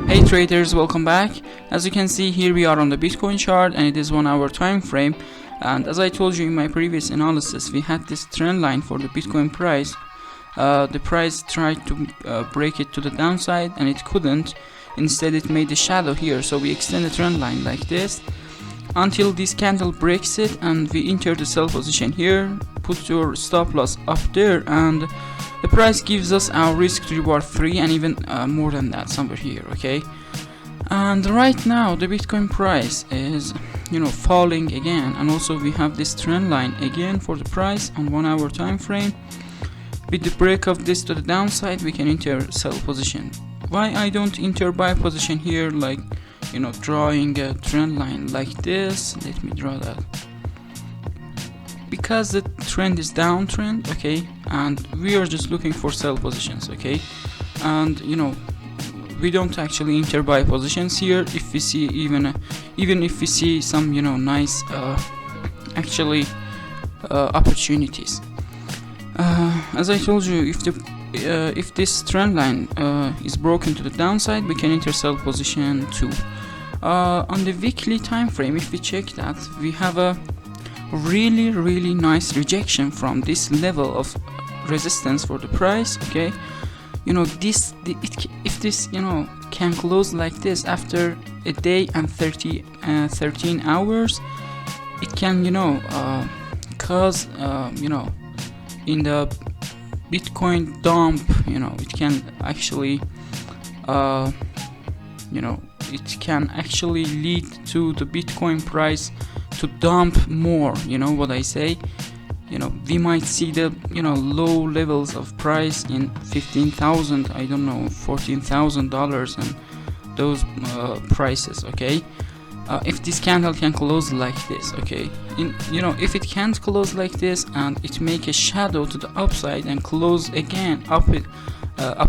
Hey traders, welcome back. As you can see here, we are on the Bitcoin chart and it is 1 hour time frame. And as I told you in my previous analysis, we had this trend line for the Bitcoin price. The price tried to break it to the downside and it couldn't. Instead it made a shadow here, so we extend the trend line like this until this candle breaks it and we enter the sell position here. Put your stop loss up there and the price gives us our risk to reward 3 and even more than that somewhere here, okay? And right now the Bitcoin price is falling again, and also we have this trend line again for the price on 1 hour time frame. With the break of this to the downside, we can enter sell position. Why I don't enter buy position here, like drawing a trend line like this? Let me draw that. Because the trend is downtrend, okay, and we are just looking for sell positions, okay, and we don't actually enter buy positions here if we see even if we see some nice opportunities. As I told you, if this trend line is broken to the downside, we can enter sell position too. On the weekly time frame, if we check that, we have a really nice rejection from this level of resistance for the price, okay. If this can close like this after a day and 13 hours, it can cause in the Bitcoin dump, it can actually it can actually lead to the Bitcoin price to dump more. What I say, we might see the low levels of price in 15,000, I don't know, $14,000 and those prices, okay. If this candle can close like this, okay, if it can't close like this and it make a shadow to the upside and close again up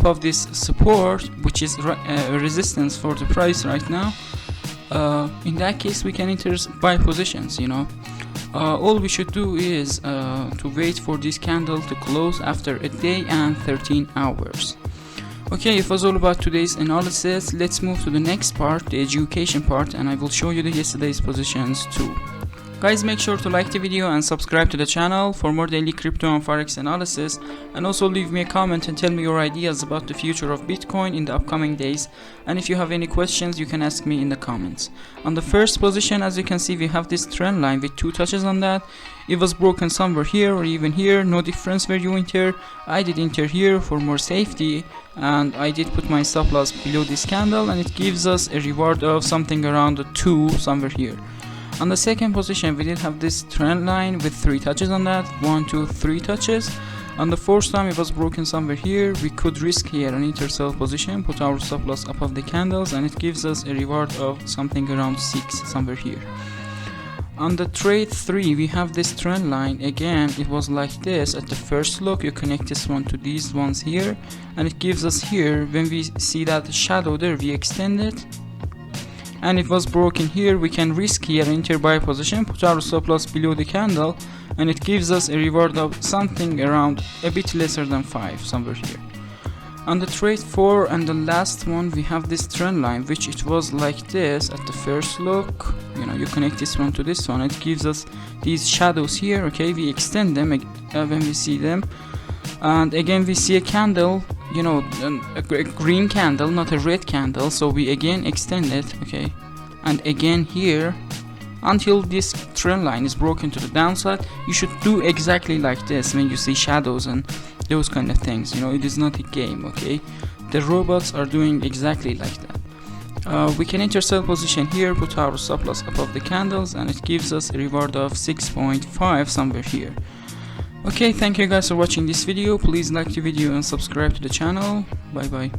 of this support, which is resistance for the price right now, in that case we can enter buy positions. All we should do is to wait for this candle to close after a day and 13 hours. Okay, it was all about today's analysis. Let's move to the next part, the education part, and I will show you the yesterday's positions too. Guys, make sure to like the video and subscribe to the channel for more daily crypto and forex analysis, and also leave me a comment and tell me your ideas about the future of Bitcoin in the upcoming days. And if you have any questions, you can ask me in the comments. On the first position, as you can see, we have this trend line with 2 touches on that. It was broken somewhere here or even here, no difference where you enter. I did enter here for more safety, and I did put my stop loss below this candle, and it gives us a reward of something around 2 somewhere here. On the second position, we did have this trend line with 3 touches on that, 1, 2, 3 touches. On the fourth time, it was broken somewhere here. We could risk here an enter sell position, put our stop loss above the candles, and it gives us a reward of something around 6 somewhere here. On the trade 3, we have this trend line. Again, it was like this at the first look. You connect this one to these ones here, and it gives us here, when we see that shadow there, we extend it, and it was broken here. We can risk here enter buy position, put our stop loss below the candle, and it gives us a reward of something around a bit lesser than 5 somewhere here. On the trade 4 and the last one, we have this trend line, which it was like this at the first look. You connect this one to this one, it gives us these shadows here, okay. We extend them when we see them, and again we see a candle, a green candle, not a red candle, so we again extend it, okay, and again here until this trend line is broken to the downside. You should do exactly like this when you see shadows and those kind of things. It is not a game, okay. The robots are doing exactly like that. We can enter sell position here, put our stop loss above the candles, and it gives us a reward of 6.5 somewhere here. Okay, thank you guys for watching this video. Please like the video and subscribe to the channel. Bye bye.